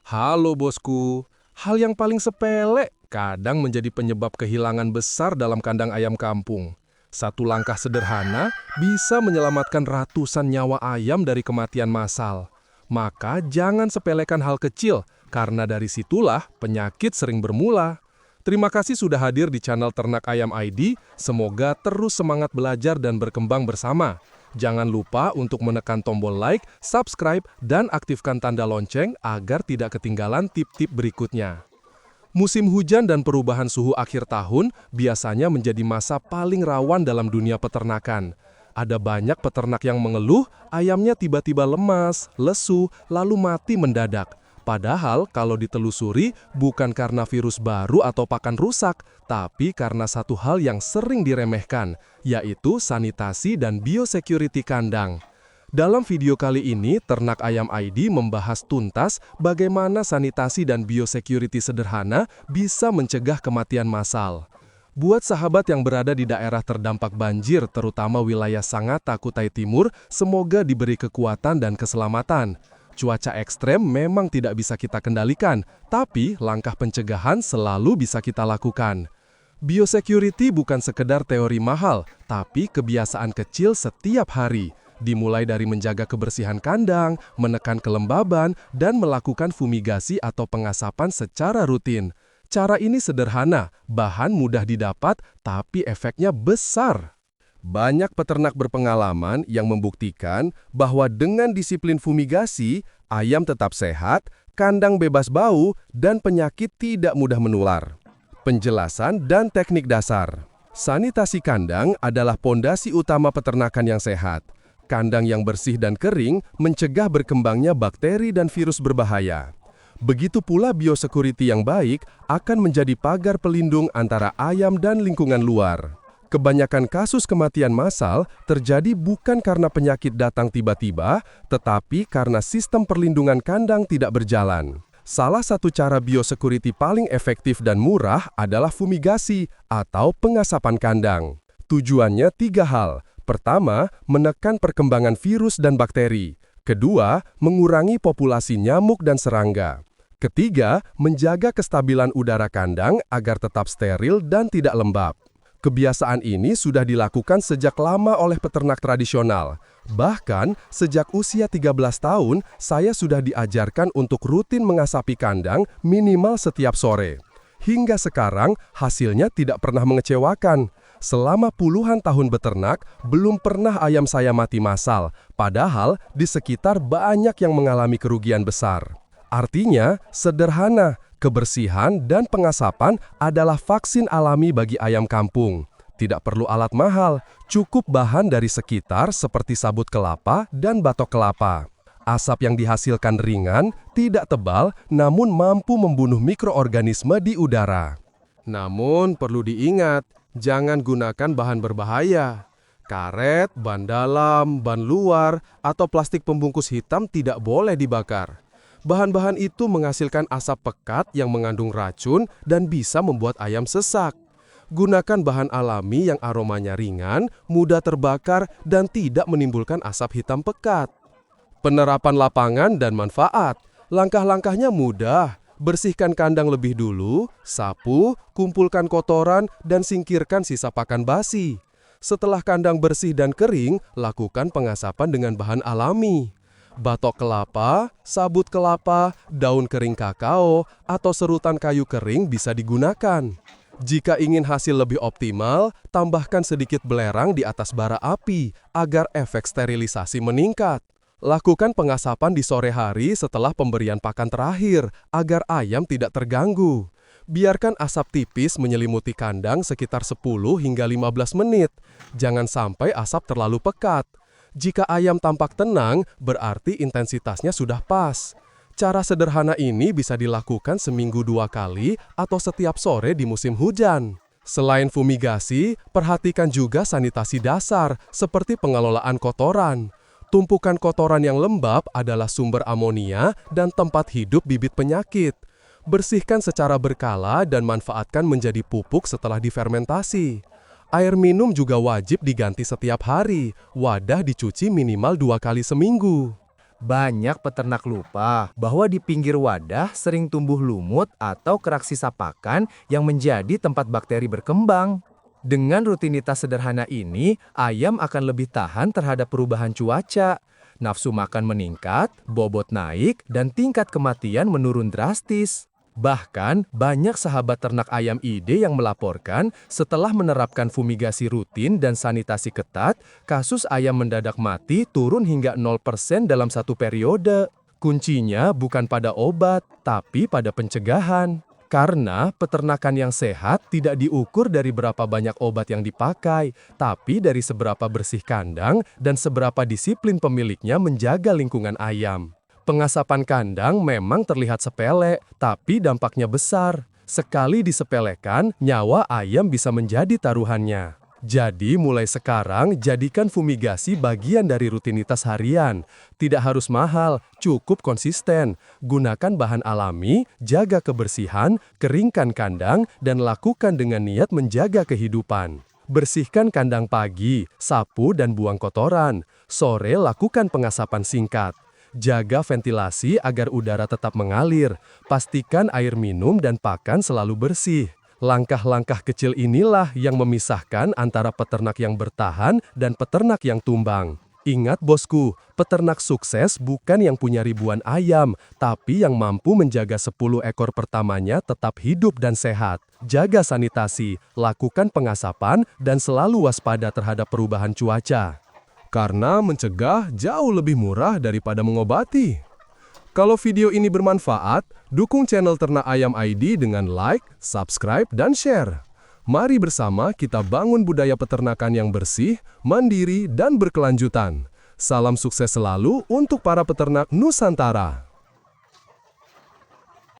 Halo bosku, hal yang paling sepele kadang menjadi penyebab kehilangan besar dalam kandang ayam kampung. Satu langkah sederhana bisa menyelamatkan ratusan nyawa ayam dari kematian massal. Maka jangan sepelekan hal kecil, karena dari situlah penyakit sering bermula. Terima kasih sudah hadir di channel Ternak Ayam ID, semoga terus semangat belajar dan berkembang bersama. Jangan lupa untuk menekan tombol like, subscribe, dan aktifkan tanda lonceng agar tidak ketinggalan tip-tip berikutnya. Musim hujan dan perubahan suhu akhir tahun biasanya menjadi masa paling rawan dalam dunia peternakan. Ada banyak peternak yang mengeluh, ayamnya tiba-tiba lemas, lesu, lalu mati mendadak. Padahal kalau ditelusuri bukan karena virus baru atau pakan rusak, tapi karena satu hal yang sering diremehkan, yaitu sanitasi dan biosecurity kandang. Dalam video kali ini, Ternak Ayam ID membahas tuntas bagaimana sanitasi dan biosecurity sederhana bisa mencegah kematian massal. Buat sahabat yang berada di daerah terdampak banjir, terutama wilayah Sangatta, Kutai Timur, semoga diberi kekuatan dan keselamatan. Cuaca ekstrem memang tidak bisa kita kendalikan, tapi langkah pencegahan selalu bisa kita lakukan. Biosecurity bukan sekedar teori mahal, tapi kebiasaan kecil setiap hari. Dimulai dari menjaga kebersihan kandang, menekan kelembaban, dan melakukan fumigasi atau pengasapan secara rutin. Cara ini sederhana, bahan mudah didapat, tapi efeknya besar. Banyak peternak berpengalaman yang membuktikan bahwa dengan disiplin fumigasi, ayam tetap sehat, kandang bebas bau, dan penyakit tidak mudah menular. Penjelasan dan teknik dasar. Sanitasi kandang adalah pondasi utama peternakan yang sehat. Kandang yang bersih dan kering mencegah berkembangnya bakteri dan virus berbahaya. Begitu pula biosecurity yang baik akan menjadi pagar pelindung antara ayam dan lingkungan luar. Kebanyakan kasus kematian massal terjadi bukan karena penyakit datang tiba-tiba, tetapi karena sistem perlindungan kandang tidak berjalan. Salah satu cara biosecurity paling efektif dan murah adalah fumigasi atau pengasapan kandang. Tujuannya 3 hal. Pertama, menekan perkembangan virus dan bakteri. Kedua, mengurangi populasi nyamuk dan serangga. Ketiga, menjaga kestabilan udara kandang agar tetap steril dan tidak lembab. Kebiasaan ini sudah dilakukan sejak lama oleh peternak tradisional. Bahkan, sejak usia 13 tahun, saya sudah diajarkan untuk rutin mengasapi kandang minimal setiap sore. Hingga sekarang, hasilnya tidak pernah mengecewakan. Selama puluhan tahun beternak, belum pernah ayam saya mati massal, padahal di sekitar banyak yang mengalami kerugian besar. Artinya, sederhana, kebersihan dan pengasapan adalah vaksin alami bagi ayam kampung. Tidak perlu alat mahal, cukup bahan dari sekitar seperti sabut kelapa dan batok kelapa. Asap yang dihasilkan ringan, tidak tebal, namun mampu membunuh mikroorganisme di udara. Namun perlu diingat, jangan gunakan bahan berbahaya. Karet, ban dalam, ban luar, atau plastik pembungkus hitam tidak boleh dibakar. Bahan-bahan itu menghasilkan asap pekat yang mengandung racun dan bisa membuat ayam sesak. Gunakan bahan alami yang aromanya ringan, mudah terbakar, dan tidak menimbulkan asap hitam pekat. Penerapan lapangan dan manfaat. Langkah-langkahnya mudah. Bersihkan kandang lebih dulu, sapu, kumpulkan kotoran, dan singkirkan sisa pakan basi. Setelah kandang bersih dan kering, lakukan pengasapan dengan bahan alami. Batok kelapa, sabut kelapa, daun kering kakao, atau serutan kayu kering bisa digunakan. Jika ingin hasil lebih optimal, tambahkan sedikit belerang di atas bara api agar efek sterilisasi meningkat. Lakukan pengasapan di sore hari setelah pemberian pakan terakhir agar ayam tidak terganggu. Biarkan asap tipis menyelimuti kandang sekitar 10 hingga 15 menit. Jangan sampai asap terlalu pekat. Jika ayam tampak tenang, berarti intensitasnya sudah pas. Cara sederhana ini bisa dilakukan seminggu 2 kali atau setiap sore di musim hujan. Selain fumigasi, perhatikan juga sanitasi dasar seperti pengelolaan kotoran. Tumpukan kotoran yang lembab adalah sumber amonia dan tempat hidup bibit penyakit. Bersihkan secara berkala dan manfaatkan menjadi pupuk setelah difermentasi. Air minum juga wajib diganti setiap hari, wadah dicuci minimal 2 kali seminggu. Banyak peternak lupa bahwa di pinggir wadah sering tumbuh lumut atau kerak sisa pakan yang menjadi tempat bakteri berkembang. Dengan rutinitas sederhana ini, ayam akan lebih tahan terhadap perubahan cuaca. Nafsu makan meningkat, bobot naik, dan tingkat kematian menurun drastis. Bahkan, banyak sahabat ternak ayam ID yang melaporkan setelah menerapkan fumigasi rutin dan sanitasi ketat, kasus ayam mendadak mati turun hingga 0% dalam satu periode. Kuncinya bukan pada obat, tapi pada pencegahan. Karena peternakan yang sehat tidak diukur dari berapa banyak obat yang dipakai, tapi dari seberapa bersih kandang dan seberapa disiplin pemiliknya menjaga lingkungan ayam. Pengasapan kandang memang terlihat sepele, tapi dampaknya besar. Sekali disepelekan, nyawa ayam bisa menjadi taruhannya. Jadi mulai sekarang, jadikan fumigasi bagian dari rutinitas harian. Tidak harus mahal, cukup konsisten. Gunakan bahan alami, jaga kebersihan, keringkan kandang, dan lakukan dengan niat menjaga kehidupan. Bersihkan kandang pagi, sapu dan buang kotoran. Sore lakukan pengasapan singkat. Jaga ventilasi agar udara tetap mengalir. Pastikan air minum dan pakan selalu bersih. Langkah-langkah kecil inilah yang memisahkan antara peternak yang bertahan dan peternak yang tumbang. Ingat bosku, peternak sukses bukan yang punya ribuan ayam, tapi yang mampu menjaga 10 ekor pertamanya tetap hidup dan sehat. Jaga sanitasi, lakukan pengasapan, dan selalu waspada terhadap perubahan cuaca. Karena mencegah jauh lebih murah daripada mengobati. Kalau video ini bermanfaat, dukung channel Ternak Ayam ID dengan like, subscribe, dan share. Mari bersama kita bangun budaya peternakan yang bersih, mandiri, dan berkelanjutan. Salam sukses selalu untuk para peternak Nusantara.